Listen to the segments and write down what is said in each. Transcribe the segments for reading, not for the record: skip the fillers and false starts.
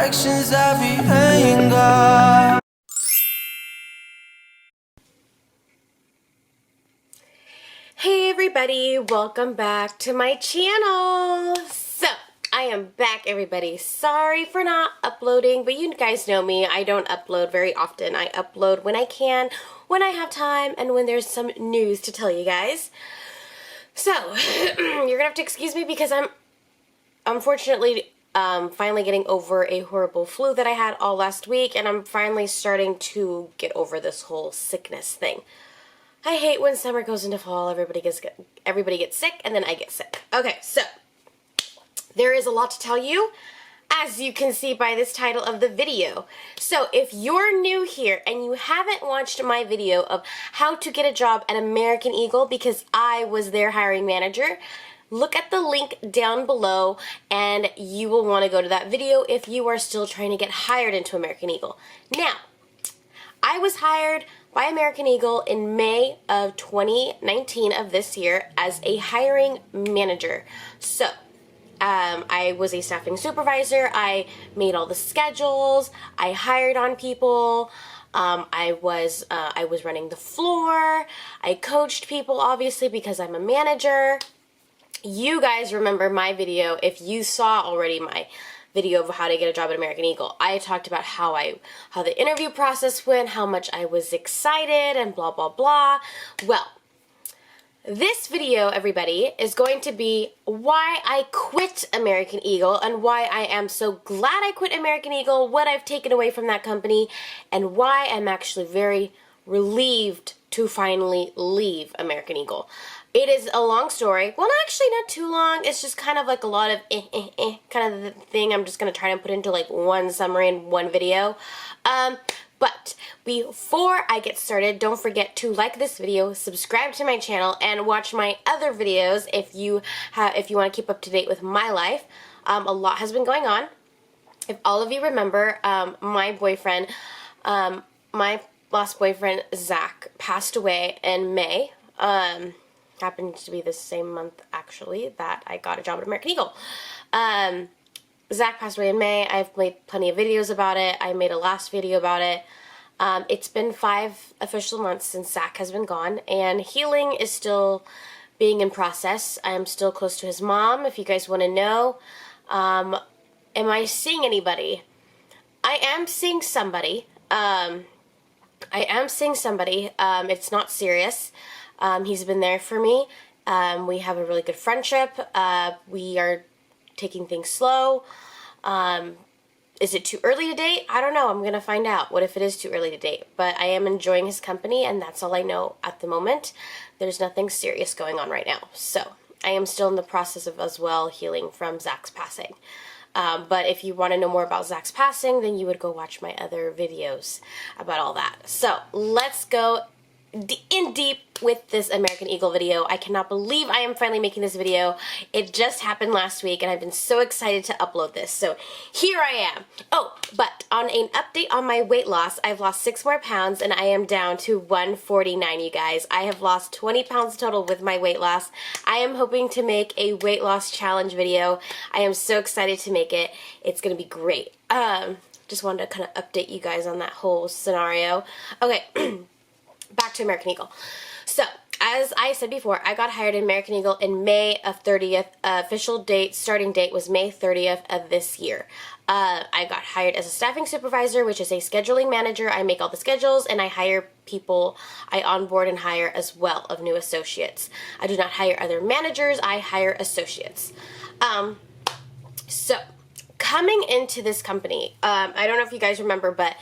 directions every anger. Hey everybody, welcome back to my channel. So, I am back everybody. Sorry for not uploading, but you guys know me. I don't upload very often. I upload when I can, when I have time, and when there's some news to tell you guys. So, you're gonna have to excuse me because I'm unfortunately finally getting over a horrible flu that I had all last week, and I'm finally starting to get over this whole sickness thing. I hate when summer goes into fall, everybody gets sick, and then I get sick. Okay, so, there is a lot to tell you, as you can see by this title of the video. So, if you're new here and you haven't watched my video of how to get a job at American Eagle, because I was their hiring manager, look at the link down below and you will want to go to that video if you are still trying to get hired into American Eagle. Now, I was hired by American Eagle in May of 2019 of this year as a hiring manager. So, I was a staffing supervisor. I made all the schedules. I hired on people. I was running the floor. I coached people, obviously, because I'm a manager. You guys remember my video if you saw already my video of how to get a job at American Eagle. I talked about how the interview process went, how much I was excited, and blah, blah, blah. Well, this video, everybody, is going to be why I quit American Eagle and why I am so glad I quit American Eagle, what I've taken away from that company, and why I'm actually very relieved to finally leave American Eagle. It is a long story. Well, actually not too long. It's just kind of like a lot of kind of the thing I'm just going to try to put into like one summary in one video. But before I get started, don't forget to like this video, subscribe to my channel, and watch my other videos if you want to keep up to date with my life. A lot has been going on. If all of you remember, my last boyfriend, Zach, passed away in May. Happened to be the same month, actually, that I got a job at American Eagle. Zach passed away in May. I've made plenty of videos about it. I made a last video about it. It's been 5 official months since Zach has been gone, and healing is still being in process. I'm still close to his mom, if you guys want to know. Am I seeing anybody? I am seeing somebody. It's not serious. He's been there for me. We have a really good friendship. We are taking things slow. Is it too early to date? I don't know. I'm going to find out what if it is too early to date. But I am enjoying his company, and that's all I know at the moment. There's nothing serious going on right now. So, I am still in the process of as well healing from Zach's passing. But if you want to know more about Zach's passing, then you would go watch my other videos about all that. So, let's go in deep with this American Eagle video. I cannot believe I am finally making this video. It just happened last week, and I've been so excited to upload this. So here I am. Oh, but on an update on my weight loss, I've lost 6 more pounds, and I am down to 149, you guys. I have lost 20 pounds total with my weight loss. I am hoping to make a weight loss challenge video. I am so excited to make it. It's going to be great. Just wanted to kind of update you guys on that whole scenario. Okay. Back to American Eagle. So, as I said before, I got hired in American Eagle in May of 30th. Official date, starting date was May 30th of this year. I got hired as a staffing supervisor, which is a scheduling manager. I make all the schedules, and I hire people. I onboard and hire as well of new associates. I do not hire other managers. I hire associates. So, coming into this company, I don't know if you guys remember, but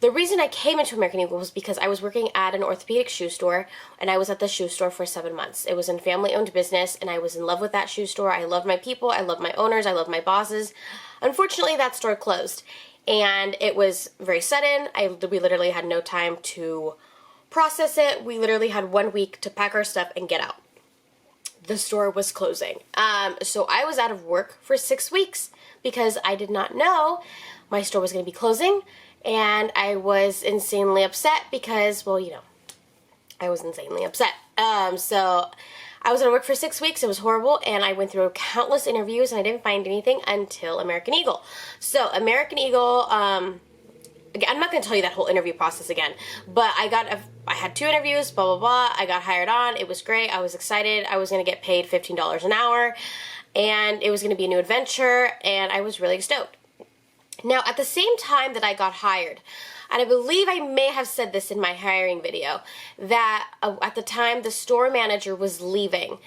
the reason I came into American Eagle was because I was working at an orthopedic shoe store, and I was at the shoe store for 7 months. It was a family-owned business, and I was in love with that shoe store. I loved my people, I loved my owners, I loved my bosses. Unfortunately, that store closed, and it was very sudden. We literally had no time to process it. We literally had 1 week to pack our stuff and get out. The store was closing. So I was out of work for 6 weeks because I did not know my store was going to be closing. And I was insanely upset because, well, you know, I was insanely upset. So I was going to work for 6 weeks. It was horrible, and I went through countless interviews, and I didn't find anything until American Eagle. So American Eagle, I'm not going to tell you that whole interview process again, but I had 2 interviews, blah, blah, blah. I got hired on. It was great. I was excited. I was going to get paid $15 an hour, and it was going to be a new adventure, and I was really stoked. Now, at the same time that I got hired, and I believe I may have said this in my hiring video, that at the time the store manager was leaving.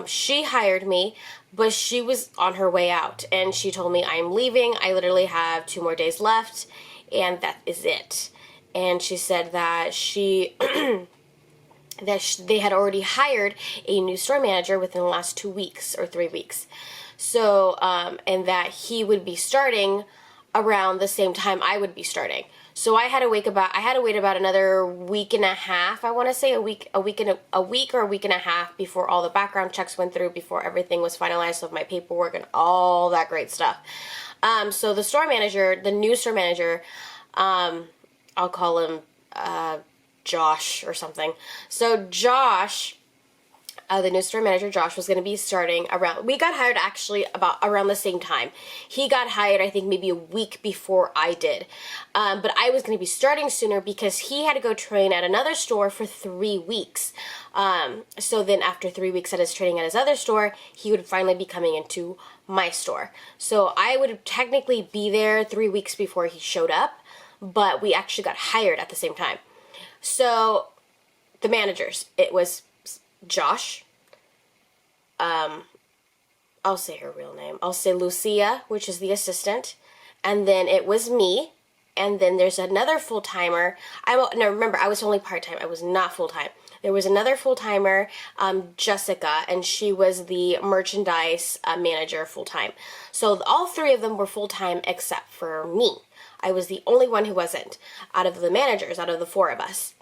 She hired me, but she was on her way out, and she told me, I'm leaving. I literally have 2 more days left, and that is it. And she said that they had already hired a new store manager within the last 2 weeks or 3 weeks. So, and that he would be starting around the same time I would be starting. So I had to wait about another week and a half. I want to say a week or a week and a half before all the background checks went through, before everything was finalized with my paperwork and all that great stuff. So the store manager, the new store manager, I'll call him Josh or something. So Josh, the new store manager, Josh, was going to be starting around, we got hired actually about around the same time. He got hired, I think, maybe a week before I did. But I was going to be starting sooner because he had to go train at another store for 3 weeks. So then after 3 weeks at his training at his other store, he would finally be coming into my store. So I would technically be there 3 weeks before he showed up, but we actually got hired at the same time. So the managers, it was Josh, I'll say her real name. I'll say Lucia, which is the assistant, and then it was me, and then there's another full-timer. Remember, I was only part-time. I was not full-time. There was another full-timer, Jessica, and she was the merchandise manager full-time. So all 3 of them were full-time except for me. I was the only one who wasn't out of the managers, out of the 4 of us.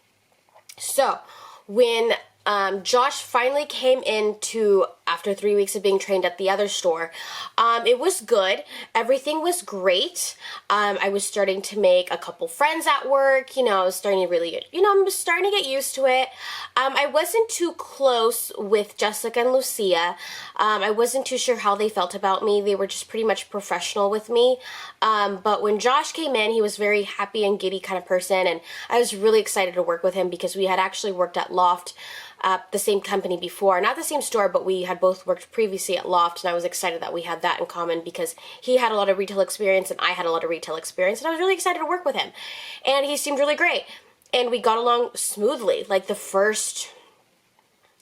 So when Josh finally came into, after 3 weeks of being trained at the other store, it was good. Everything was great. I was starting to make a couple friends at work. I was starting to really, I'm starting to get used to it. I wasn't too close with Jessica and Lucia. I wasn't too sure how they felt about me. They were just pretty much professional with me. But when Josh came in, he was very happy and giddy kind of person, and I was really excited to work with him because we had actually worked at Loft, the same company before. Not the same store, but we had both worked previously at Loft, and I was excited that we had that in common because he had a lot of retail experience and I had a lot of retail experience, and I was really excited to work with him. And he seemed really great. And we got along smoothly. Like the first,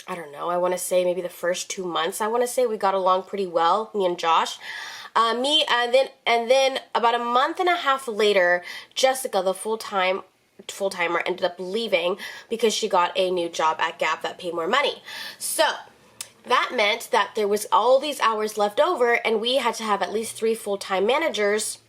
I don't know, I want to say maybe the first 2 months, I want to say we got along pretty well, me and Josh. And then about a month and a half later, Jessica, the full-timer, ended up leaving because she got a new job at Gap that paid more money. So that meant that there was all these hours left over, and we had to have at least 3 full-time managers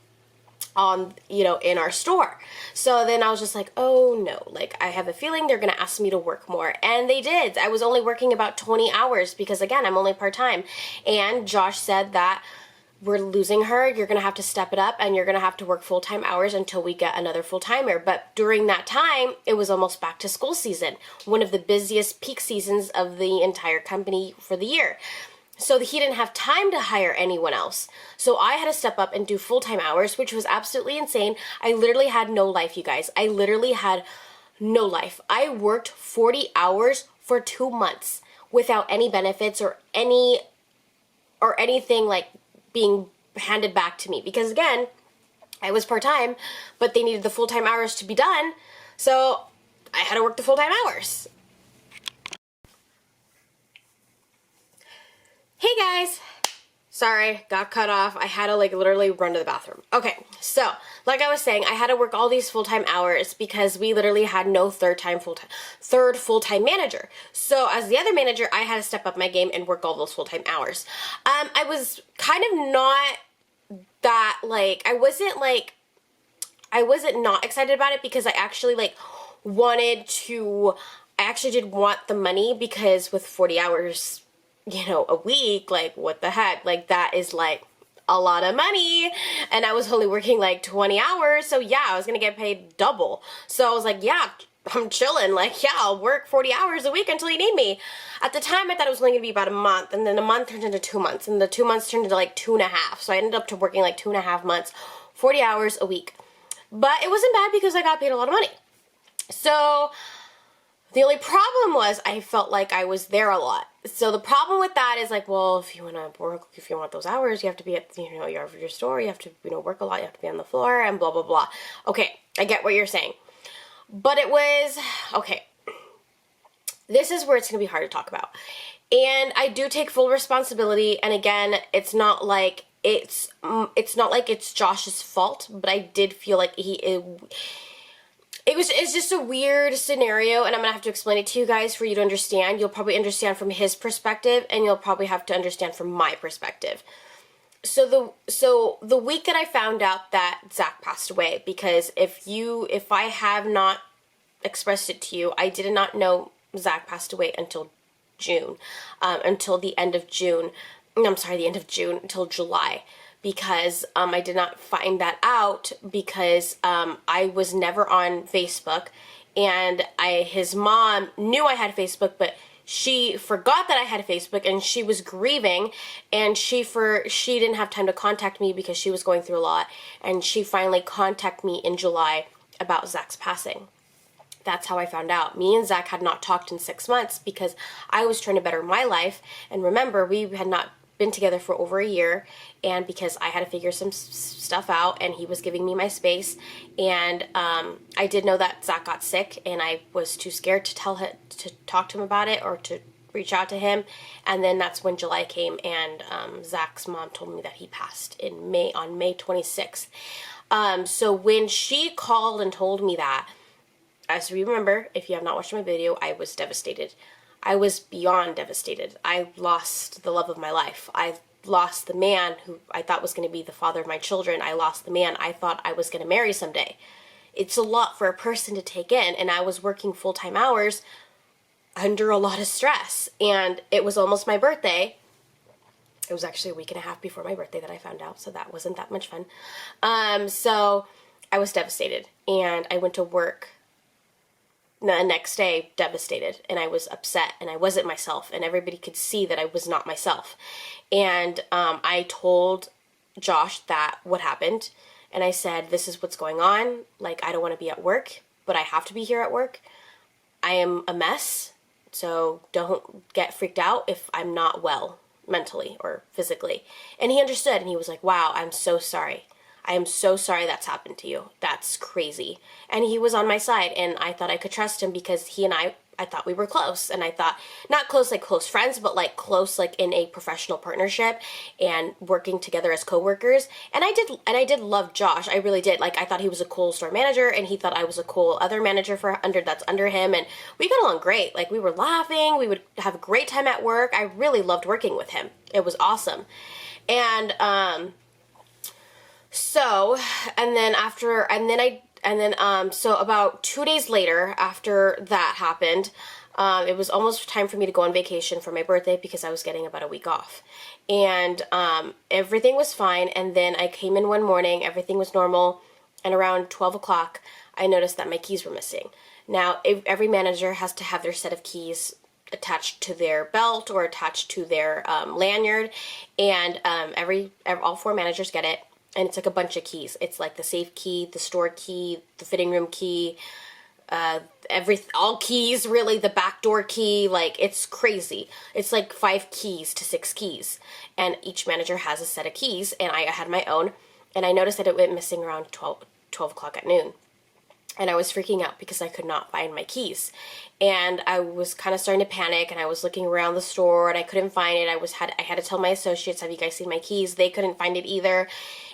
on, in our store. So then I was just like, oh no, like I have a feeling they're gonna ask me to work more, and they did. I was only working about 20 hours because, again, I'm only part-time, and Josh said that we're losing her, you're going to have to step it up, and you're going to have to work full-time hours until we get another full-timer. But during that time, it was almost back to school season, one of the busiest peak seasons of the entire company for the year. So he didn't have time to hire anyone else. So I had to step up and do full-time hours, which was absolutely insane. I literally had no life, you guys. I literally had no life. I worked 40 hours for 2 months without any benefits or anything like being handed back to me, because again, I was part-time, but they needed the full-time hours to be done, so I had to work the full-time hours. Hey guys, sorry, got cut off. I had to literally run to the bathroom. Okay, so like I was saying, I had to work all these full-time hours because we literally had no third full-time manager. So as the other manager, I had to step up my game and work all those full-time hours. I was kind of not that I wasn't not excited about it because I actually I actually did want the money, because with 40 hours, a week, what the heck, that is a lot of money, and I was only working 20 hours, so yeah, I was gonna get paid double. So I was like, yeah, I'm chilling. Like, yeah, I'll work 40 hours a week until you need me. At the time, I thought it was only going to be about a month, and then a month turned into 2 months, and the 2 months turned into like 2.5. So I ended up to working like 2.5 months, 40 hours a week. But it wasn't bad because I got paid a lot of money. So the only problem was I felt like I was there a lot. So the problem with that is like, well, if you want to work, if you want those hours, you have to be at, your store, you have to, work a lot, you have to be on the floor, and blah, blah, blah. Okay, I get what you're saying. But it was, okay, this is where it's going to be hard to talk about. And I do take full responsibility, and again, it's not like it's Josh's fault, but I did feel like it's just a weird scenario, and I'm going to have to explain it to you guys for you to understand. You'll probably understand from his perspective, and you'll probably have to understand from my perspective. So the week that I found out that Zach passed away, because if I have not expressed it to you, I did not know Zach passed away until June, until the end of June. I'm sorry, the end of June, until July. Because I did not find that out because I was never on Facebook, and his mom knew I had Facebook, but she forgot that I had Facebook, and she was grieving, and she didn't have time to contact me because she was going through a lot, and she finally contacted me in July about Zach's passing. That's how I found out. Me and Zach had not talked in 6 months because I was trying to better my life, and remember, we had not been together for over a year, and because I had to figure some stuff out, and he was giving me my space, and I did know that Zach got sick, and I was too scared to talk to him about it or to reach out to him. And then that's when July came, and Zach's mom told me that he passed on May 26th. So when she called and told me that, as you remember, if you have not watched my video, I was devastated. I was beyond devastated. I lost the love of my life. I lost the man who I thought was going to be the father of my children. I lost the man I thought I was going to marry someday. It's a lot for a person to take in, and I was working full-time hours under a lot of stress, and it was almost my birthday. It was actually a week and a half before my birthday that I found out, so that wasn't that much fun. So I was devastated, and I went to work the next day devastated, and I was upset, and I wasn't myself, and everybody could see that I was not myself. And I told Josh that what happened, and I said, this is what's going on. Like, I don't want to be at work, but I have to be here at work. I am a mess, so don't get freaked out if I'm not well mentally or physically. And he understood, and he was like, wow, I'm so sorry. I am so sorry that's happened to you. That's crazy. And he was on my side, and I thought I could trust him because he and I thought we were close. And I thought, not close like close friends, but like close like in a professional partnership and working together as co-workers. And I did love Josh. I really did. Like, I thought he was a cool store manager, and he thought I was a cool other manager that's under him. And we got along great. Like, we were laughing. We would have a great time at work. I really loved working with him. It was awesome. And, so about 2 days later, after that happened, it was almost time for me to go on vacation for my birthday because I was getting about a week off. And everything was fine, and then I came in one morning, everything was normal, and around 12 o'clock, I noticed that my keys were missing. Now, every manager has to have their set of keys attached to their belt or attached to their lanyard, and all 4 managers get it. And it's like a bunch of keys. It's like the safe key, the store key, the fitting room key, all keys really, the back door key. Like, it's crazy. It's like 5 keys to 6 keys, and each manager has a set of keys, and I had my own, and I noticed that it went missing around 12 o'clock at noon. And I was freaking out because I could not find my keys. And I was kind of starting to panic, and I was looking around the store, and I couldn't find it. I had to tell my associates, have you guys seen my keys? They couldn't find it either.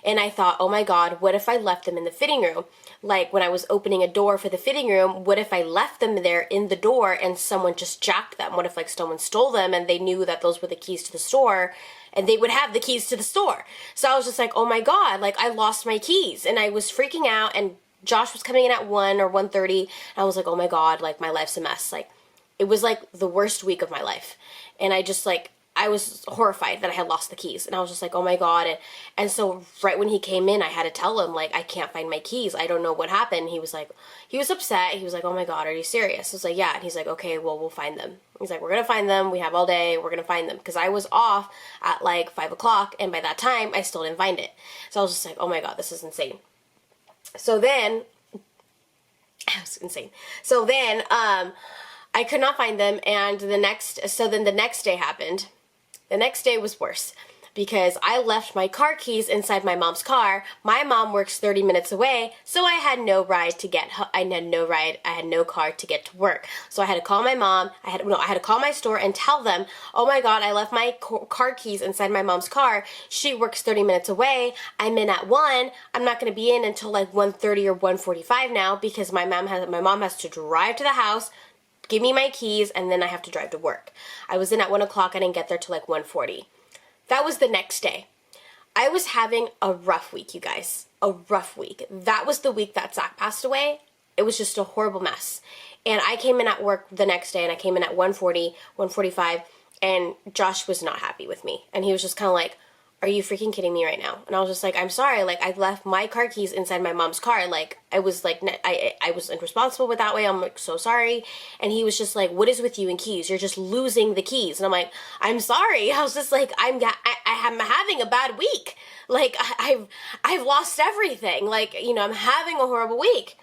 And I thought, oh my God, what if I left them in the fitting room? Like, when I was opening a door for the fitting room, what if I left them there in the door and someone just jacked them? What if, like, someone stole them and they knew that those were the keys to the store, and they would have the keys to the store? So I was just like, oh my God, like, I lost my keys. And I was freaking out, and Josh was coming in at 1 or 1:30, and I was like, oh my God, like, my life's a mess. Like, it was like the worst week of my life. And I just, like, I was horrified that I had lost the keys, and I was just like, oh my God. And so right when he came in, I had to tell him, like, I can't find my keys. I don't know what happened. He was like, he was upset. He was like, oh my God, are you serious? I was like, yeah. And he's like, okay, well, we'll find them. He's like, we're going to find them. We have all day. We're going to find them. Because I was off at like 5 o'clock, and by that time, I still didn't find it. So I was just like, oh my God, this is insane. So then, it was insane. So then, I could not find them, and then the next day happened. The next day was worse, because I left my car keys inside my mom's car. My mom works 30 minutes away, so I had no ride to get, I had no car to get to work. So I had to call my mom, I had to call my store and tell them, oh my God, I left my car keys inside my mom's car. She works 30 minutes away. I'm in at 1. I'm not going to be in until like 1:30 or 1:45 now, because my mom has to drive to the house, give me my keys, and then I have to drive to work. I was in at 1 o'clock. I didn't get there till like 1:40. That was the next day. I was having a rough week, you guys. A rough week. That was the week that Zach passed away. It was just a horrible mess. And I came in at work the next day, and I came in at 1:40, 1:45, and Josh was not happy with me. And he was just kind of like, are you freaking kidding me right now? And I was just like, I'm sorry, like, I left my car keys inside my mom's car. Like, I was like, I was irresponsible with that way. I'm like, so sorry. And he was just like, what is with you and keys? You're just losing the keys. And I'm like, I'm sorry. I was just like, I'm having a bad week. Like, I've lost everything. Like, you know, I'm having a horrible week.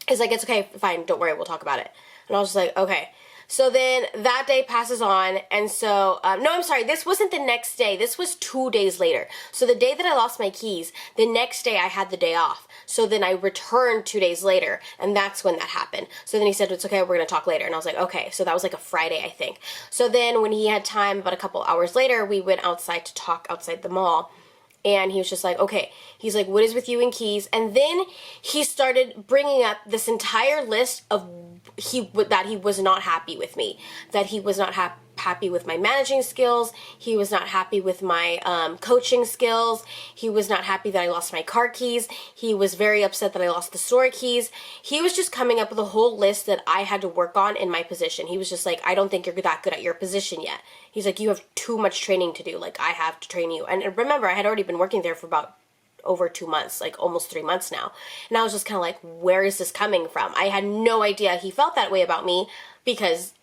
He's like, it's okay, fine, don't worry, we'll talk about it. And I was just like, okay. So then that day passes on, and so, no, I'm sorry, this wasn't the next day. This was 2 days later. So the day that I lost my keys, the next day I had the day off. So then I returned 2 days later, and that's when that happened. So then he said, it's okay, we're going to talk later. And I was like, okay. So that was like a Friday, I think. So then when he had time, about a couple hours later, we went outside to talk outside the mall. And he was just like, okay. He's like, what is with you and keys? And then he started bringing up this entire list of that he was not happy with me, that he was not happy with my managing skills. He was not happy with my coaching skills. He was not happy that I lost my car keys. He was very upset that I lost the store keys. He was just coming up with a whole list that I had to work on in my position. He was just like, I don't think you're that good at your position yet. He's like, you have too much training to do. Like, I have to train you. And remember, I had already been working there for about over 2 months, like almost 3 months now. And I was just kind of like, where is this coming from? I had no idea he felt that way about me, because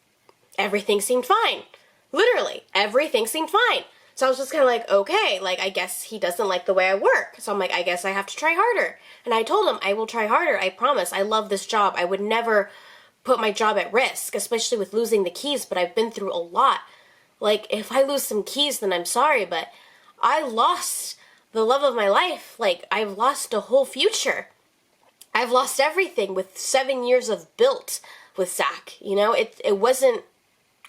everything seemed fine. Literally, everything seemed fine. So I was just kind of like, okay, like, I guess he doesn't like the way I work. So I'm like, I guess I have to try harder. And I told him, I will try harder. I promise. I love this job. I would never put my job at risk, especially with losing the keys, but I've been through a lot. Like, if I lose some keys, then I'm sorry, but I lost the love of my life. Like, I've lost a whole future. I've lost everything with 7 years of built with Zach. You know, it wasn't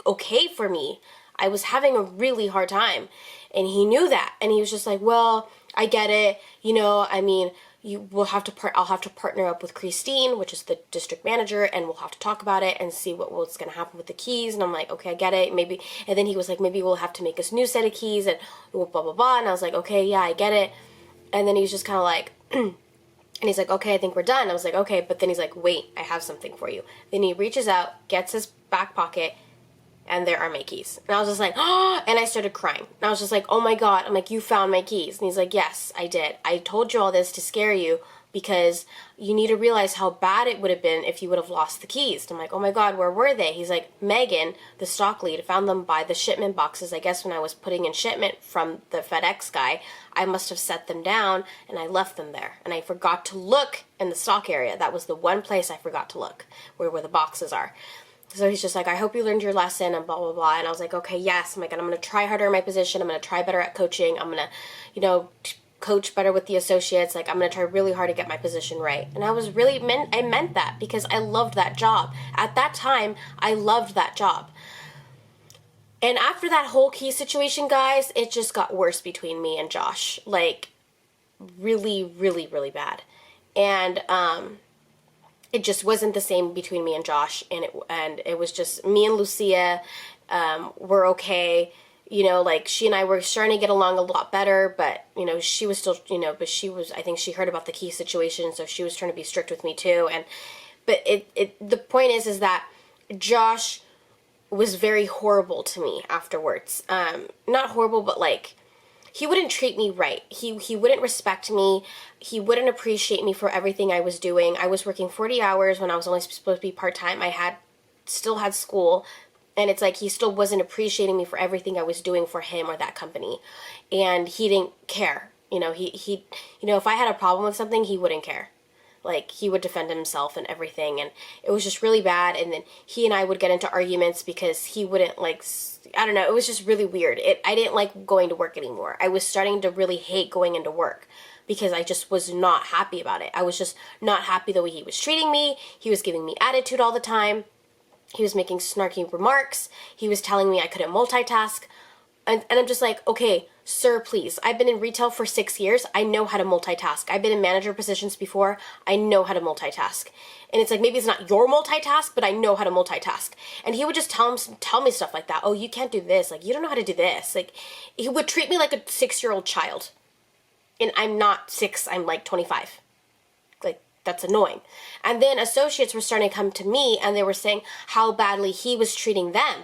okay for me. I was having a really hard time, and he knew that. And he was just like, well, I get it. You know, I mean, I'll have to partner up with Christine, which is the district manager, and we'll have to talk about it and see what's going to happen with the keys. And I'm like, okay, I get it. Maybe. And then he was like, maybe we'll have to make a new set of keys and blah, blah, blah. And I was like, okay, yeah, I get it. And then he was just kind of like, and he's like, okay, I think we're done. I was like, okay. But then he's like, wait, I have something for you. Then he reaches out, gets his back pocket, and there are my keys. And I was just like, oh, and I started crying. And I was just like, oh my God. I'm like, you found my keys. And he's like, yes, I did. I told you all this to scare you, because you need to realize how bad it would have been if you would have lost the keys. And I'm like, oh my God, where were they? He's like, Megan, the stock lead, found them by the shipment boxes. I guess when I was putting in shipment from the FedEx guy, I must have set them down and I left them there. And I forgot to look in the stock area. That was the one place I forgot to look, where the boxes are. So he's just like, I hope you learned your lesson and blah, blah, blah. And I was like, okay, yes. I'm like, and I'm going to try harder in my position. I'm going to try better at coaching. I'm going to, you know, coach better with the associates. Like, I'm going to try really hard to get my position right. And I meant that, because I loved that job. At that time, I loved that job. And after that whole key situation, guys, it just got worse between me and Josh. Like, really, really, really bad. And, it just wasn't the same between me and Josh, and it was just me and Lucia were okay. You know, like, she and I were starting to get along a lot better, but, you know, she was still, you know, I think she heard about the key situation, so she was trying to be strict with me too. But the point is that Josh was very horrible to me afterwards. Not horrible, but like, he wouldn't treat me right. He wouldn't respect me. He wouldn't appreciate me for everything I was doing. I was working 40 hours when I was only supposed to be part-time. I still had school, and it's like he still wasn't appreciating me for everything I was doing for him or that company. And he didn't care. You know, if I had a problem with something, he wouldn't care. Like, he would defend himself and everything, and it was just really bad. And then he and I would get into arguments because he wouldn't, like, I don't know, it was just really weird. I didn't like going to work anymore. I was starting to really hate going into work because I just was not happy about it. I was just not happy the way he was treating me. He was giving me attitude all the time. He was making snarky remarks. He was telling me I couldn't multitask. And I'm just like, okay, sir, please. I've been in retail for 6 years. I know how to multitask. I've been in manager positions before. I know how to multitask. And it's like, maybe it's not your multitask, but I know how to multitask. And he would just tell me stuff like that. Oh, you can't do this. Like, you don't know how to do this. Like, he would treat me like a 6-year-old child. And I'm not 6, I'm like 25. Like, that's annoying. And then associates were starting to come to me and they were saying how badly he was treating them.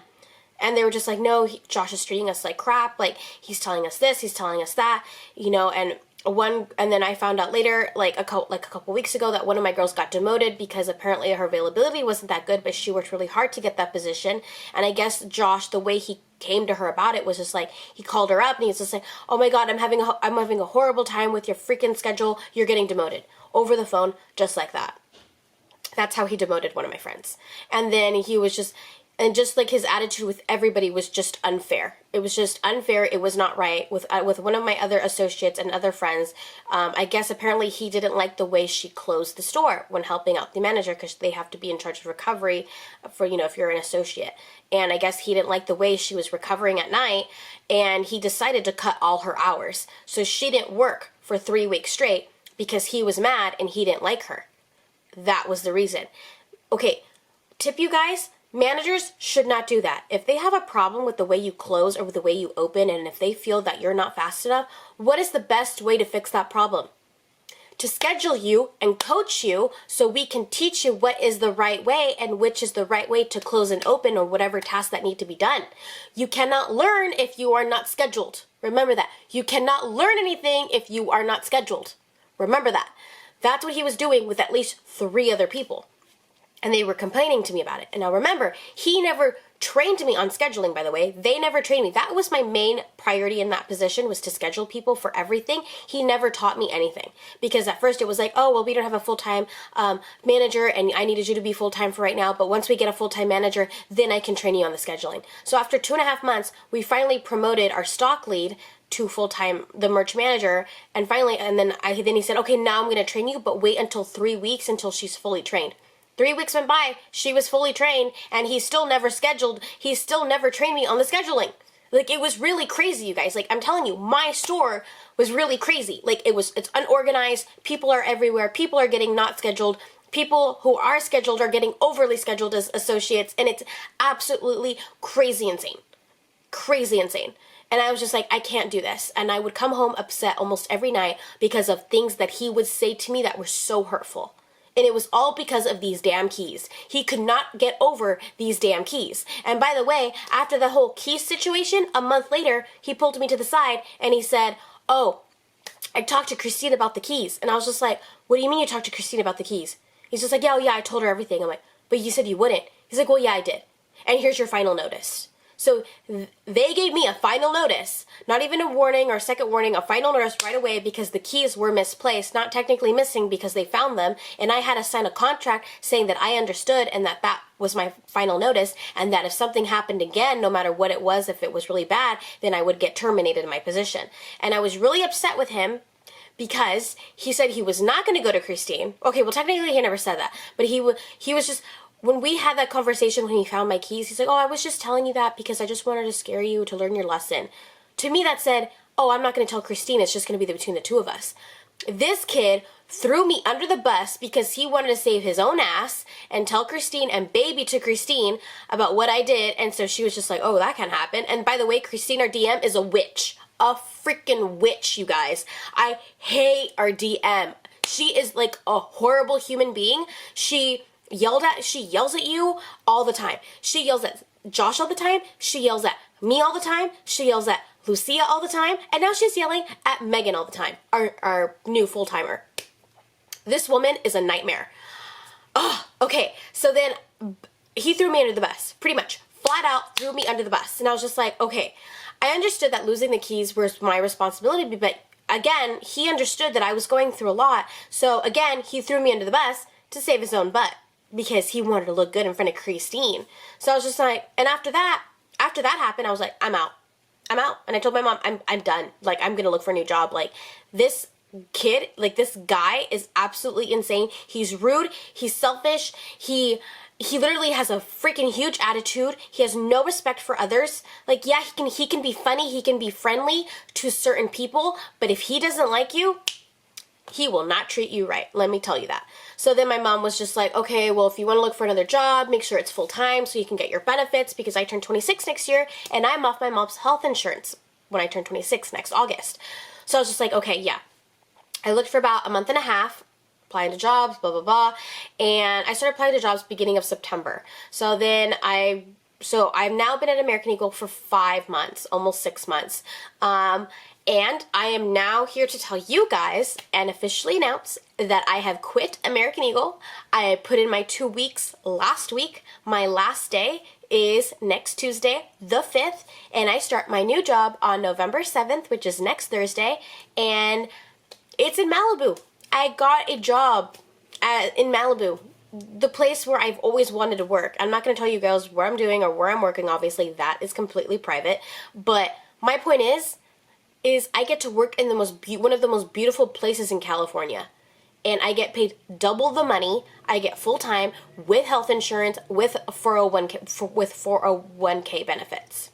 And they were just like, no, Josh is treating us like crap. Like, he's telling us this, he's telling us that, you know. And then I found out later, like a couple weeks ago, that one of my girls got demoted because apparently her availability wasn't that good, but she worked really hard to get that position. And I guess Josh, the way he came to her about it was just like, he called her up and he's just like, oh my God, I'm having a horrible time with your freaking schedule. You're getting demoted over the phone, just like that. That's how he demoted one of my friends. And then he was just. And just like his attitude with everybody was just unfair. It was just unfair. It was not right. With one of my other associates and other friends, I guess apparently he didn't like the way she closed the store when helping out the manager, because they have to be in charge of recovery for, you know, if you're an associate. And I guess he didn't like the way she was recovering at night, and he decided to cut all her hours. So she didn't work for 3 weeks straight because he was mad and he didn't like her. That was the reason. Okay, tip you guys. Managers should not do that. If they have a problem with the way you close or with the way you open, and if they feel that you're not fast enough, what is the best way to fix that problem? To schedule you and coach you so we can teach you what is the right way and which is the right way to close and open, or whatever tasks that need to be done. You cannot learn if you are not scheduled. Remember that. You cannot learn anything if you are not scheduled. Remember that. That's what he was doing with at least 3 other people. And they were complaining to me about it. And now remember, he never trained me on scheduling, by the way. They never trained me. That was my main priority in that position, was to schedule people for everything. He never taught me anything. Because at first it was like, oh, well, we don't have a full-time manager, and I needed you to be full-time for right now. But once we get a full-time manager, then I can train you on the scheduling. So after 2.5 months, we finally promoted our stock lead to full-time, the merch manager, and then he said, okay, now I'm going to train you, but wait until 3 weeks until she's fully trained. 3 weeks went by, she was fully trained, and he still never trained me on the scheduling. Like, it was really crazy, you guys. Like, I'm telling you, my store was really crazy. Like, it's unorganized, people are everywhere, people are getting not scheduled, people who are scheduled are getting overly scheduled as associates, and it's absolutely crazy insane. Crazy insane. And I was just like, I can't do this. And I would come home upset almost every night because of things that he would say to me that were so hurtful. And it was all because of these damn keys. He could not get over these damn keys. And by the way, after the whole keys situation, a month later, he pulled me to the side and he said, oh, I talked to Christine about the keys. And I was just like, what do you mean you talked to Christine about the keys? He's just like, yeah, I told her everything. I'm like, but you said you wouldn't. He's like, well, yeah, I did. And here's your final notice. So they gave me a final notice, not even a warning or second warning, a final notice right away because the keys were misplaced, not technically missing because they found them, and I had to sign a contract saying that I understood and that was my final notice, and that if something happened again, no matter what it was, if it was really bad, then I would get terminated in my position. And I was really upset with him because he said he was not going to go to Christine. Okay, well, technically he never said that, but he was just... When we had that conversation when he found my keys, he's like, oh, I was just telling you that because I just wanted to scare you to learn your lesson. To me, that said, oh, I'm not going to tell Christine. It's just going to be between the two of us. This kid threw me under the bus because he wanted to save his own ass and tell Christine and baby to Christine about what I did. And so she was just like, oh, that can't happen. And by the way, Christine, our DM, is a witch. A freaking witch, you guys. I hate our DM. She is like a horrible human being. She yells at you all the time. She yells at Josh all the time. She yells at me all the time. She yells at Lucia all the time. And now she's yelling at Megan all the time, our new full-timer. This woman is a nightmare. Oh, okay. So then he threw me under the bus, pretty much. Flat out threw me under the bus. And I was just like, okay, I understood that losing the keys was my responsibility, but again, he understood that I was going through a lot. So again, he threw me under the bus to save his own butt because he wanted to look good in front of Christine. So I was just like, and after that happened, I was like, I'm out. And I told my mom, I'm done. Like, I'm going to look for a new job. Like, this kid, like, this guy is absolutely insane. He's rude. He's selfish. He literally has a freaking huge attitude. He has no respect for others. Like, yeah, he can be funny. He can be friendly to certain people. But if he doesn't like you, he will not treat you right. Let me tell you that. So then my mom was just like, okay, well, if you want to look for another job, make sure it's full-time so you can get your benefits, because I turn 26 next year and I'm off my mom's health insurance when I turn 26 next August. So I was just like, okay, yeah. I looked for about a month and a half, applying to jobs, blah, blah, blah. And I started applying to jobs beginning of September. So then I've now been at American Eagle for 5 months, almost 6 months. And I am now here to tell you guys and officially announce that I have quit American Eagle. I put in my 2 weeks last week. My last day is next Tuesday, the 5th, and I start my new job on November 7th, which is next Thursday, and it's in Malibu. I got a job in Malibu, the place where I've always wanted to work. I'm not going to tell you guys where I'm doing or where I'm working. Obviously, that is completely private. But my point is I get to work in one of the most beautiful places in California. And I get paid double the money. I get full-time with health insurance, with 401k benefits.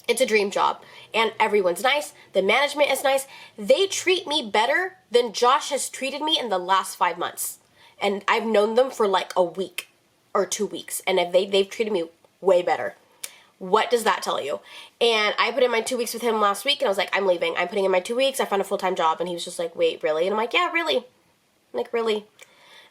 It's a dream job. And everyone's nice. The management is nice. They treat me better than Josh has treated me in the last 5 months. And I've known them for like a week or 2 weeks. And they've treated me way better. What does that tell you? And I put in my 2 weeks with him last week, and I was like, I'm leaving. I'm putting in my 2 weeks. I found a full-time job. And he was just like, wait, really? And I'm like, yeah, really. Like, really?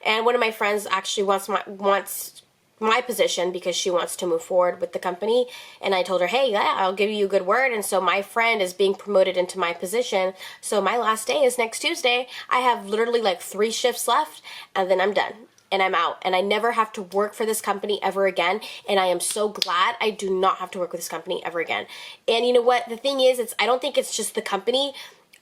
And one of my friends actually wants my position because she wants to move forward with the company. And I told her, hey, yeah, I'll give you a good word. And so my friend is being promoted into my position. So my last day is next Tuesday. I have literally like 3 shifts left, and then I'm done. And I'm out. And I never have to work for this company ever again. And I am so glad I do not have to work with this company ever again. And you know what? The thing is, I don't think it's just the company.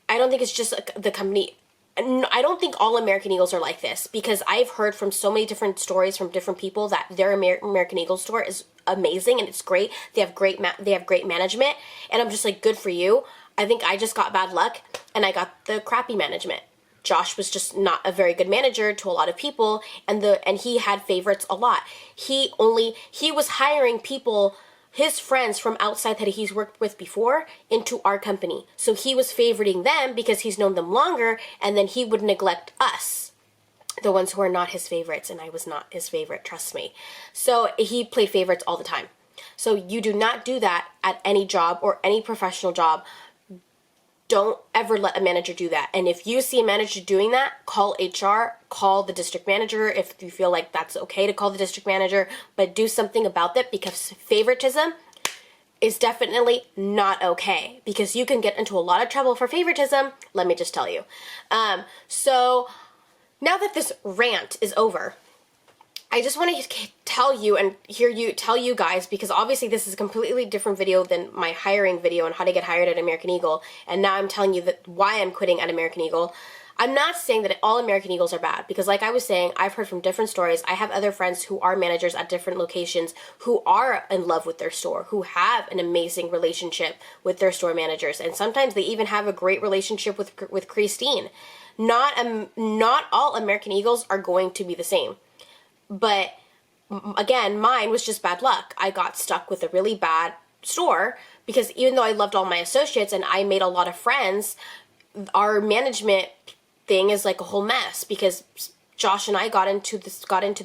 I don't think it's just the company. I don't think all American Eagles are like this, because I've heard from so many different stories from different people that their American Eagle store is amazing and it's great. They have great management, and I'm just like, good for you. I think I just got bad luck and I got the crappy management. Josh was just not a very good manager to a lot of people, and he had favorites a lot. He was hiring people, his friends from outside that he's worked with before, into our company. So he was favoriting them because he's known them longer, and then he would neglect us, the ones who are not his favorites, and I was not his favorite, trust me. So he played favorites all the time. So you do not do that at any job or any professional job. Don't ever let a manager do that. And if you see a manager doing that, call HR, call the district manager if you feel like that's okay to call the district manager, but do something about that, because favoritism is definitely not okay, because you can get into a lot of trouble for favoritism, let me just tell you. So now that this rant is over, I just want to tell you and tell you guys, because obviously this is a completely different video than my hiring video on how to get hired at American Eagle, and now I'm telling you that why I'm quitting at American Eagle. I'm not saying that all American Eagles are bad, because like I was saying, I've heard from different stories. I have other friends who are managers at different locations who are in love with their store, who have an amazing relationship with their store managers, and sometimes they even have a great relationship with Christine. Not all American Eagles are going to be the same. But again, mine was just bad luck. I got stuck with a really bad store because even though I loved all my associates and I made a lot of friends, our management thing is like a whole mess, because Josh and I got into the store, into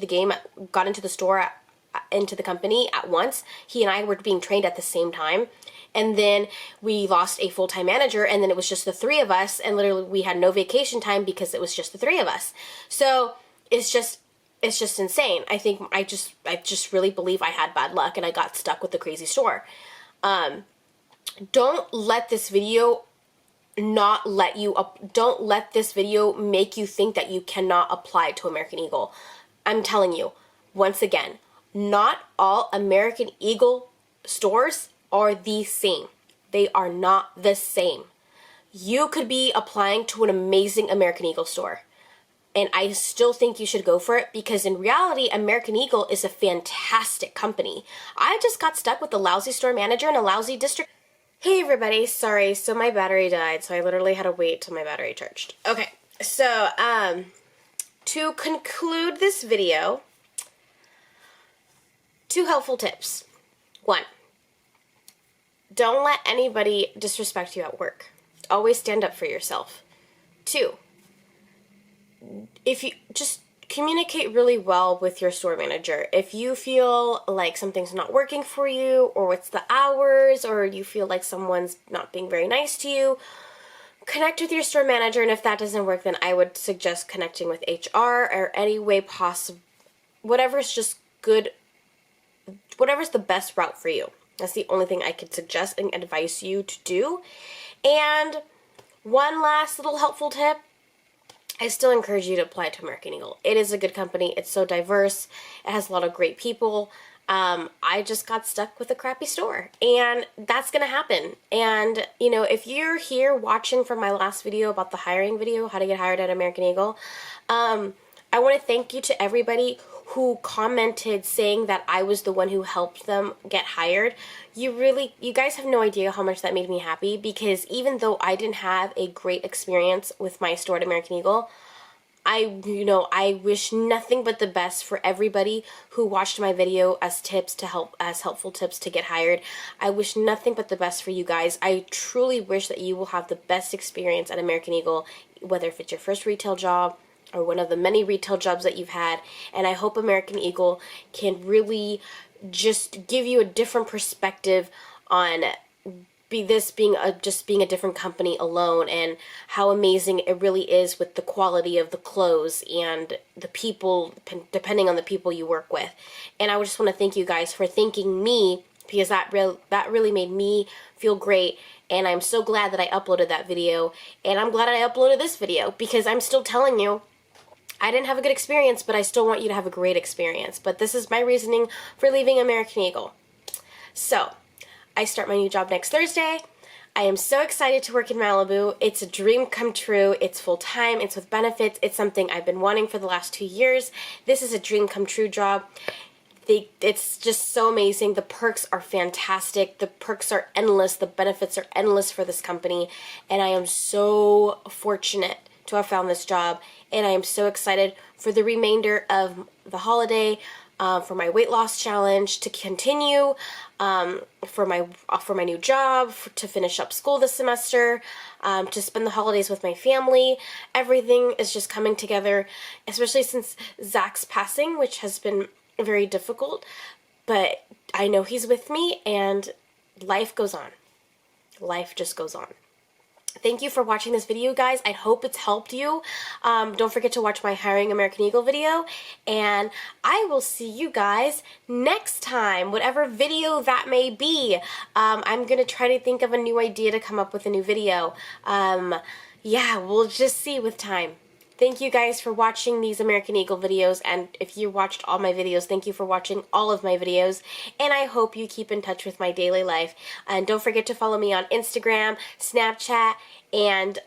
the company at once. He and I were being trained at the same time. And then we lost a full-time manager, and then it was just the 3 of us, and literally we had no vacation time because it was just the 3 of us. So it's just, it's just insane. I think I just really believe I had bad luck and I got stuck with the crazy store. Don't let this video don't let this video make you think that you cannot apply to American Eagle. I'm telling you, once again, not all American Eagle stores are the same. They are not the same. You could be applying to an amazing American Eagle store, and I still think you should go for it, because in reality, American Eagle is a fantastic company. I just got stuck with a lousy store manager and a lousy district. Hey everybody, sorry, so my battery died, so I literally had to wait till my battery charged. Okay, so to conclude this video, 2 helpful tips. 1, don't let anybody disrespect you at work. Always stand up for yourself. 2, if you just communicate really well with your store manager. If you feel like something's not working for you, or it's the hours, or you feel like someone's not being very nice to you, connect with your store manager, and if that doesn't work, then I would suggest connecting with HR or any way possible, whatever's just good, whatever's the best route for you. That's the only thing I could suggest and advise you to do. And one last little helpful tip, I still encourage you to apply to American Eagle. It is a good company. It's so diverse. It has a lot of great people. I just got stuck with a crappy store, and that's going to happen. And, you know, if you're here watching from my last video about the hiring video, how to get hired at American Eagle, I want to thank you to everybody who commented saying that I was the one who helped them get hired. You guys have no idea how much that made me happy, because even though I didn't have a great experience with my store at American Eagle, I wish nothing but the best for everybody who watched my video as helpful tips to get hired. I wish nothing but the best for you guys. I truly wish that you will have the best experience at American Eagle, whether if it's your first retail job or one of the many retail jobs that you've had. And I hope American Eagle can really just give you a different perspective on being a different company alone, and how amazing it really is with the quality of the clothes and the people, depending on the people you work with. And I just want to thank you guys for thanking me, because that really made me feel great. And I'm so glad that I uploaded that video, and I'm glad I uploaded this video, because I'm still telling you, I didn't have a good experience, but I still want you to have a great experience. But this is my reasoning for leaving American Eagle. So, I start my new job next Thursday. I am so excited to work in Malibu. It's a dream come true. It's full-time. It's with benefits. It's something I've been wanting for the last 2 years. This is a dream come true job. It's just so amazing. The perks are fantastic. The perks are endless. The benefits are endless for this company. And I am so fortunate to have found this job, and I am so excited for the remainder of the holiday, for my weight loss challenge to continue, for my new job, to finish up school this semester, to spend the holidays with my family. Everything is just coming together, especially since Zach's passing, which has been very difficult, but I know he's with me, and life goes on. Life just goes on. Thank you for watching this video, guys. I hope it's helped you. Don't forget to watch my Hiring American Eagle video, and I will see you guys next time, whatever video that may be. I'm going to try to think of a new idea to come up with a new video. Yeah, we'll just see with time. Thank you guys for watching these American Eagle videos, and if you watched all my videos, thank you for watching all of my videos, and I hope you keep in touch with my daily life. And don't forget to follow me on Instagram, Snapchat, and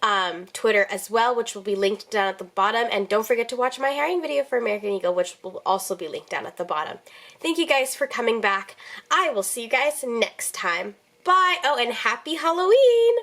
Twitter as well, which will be linked down at the bottom. And don't forget to watch my hiring video for American Eagle, which will also be linked down at the bottom. Thank you guys for coming back. I will see you guys next time. Bye! Oh, and happy Halloween!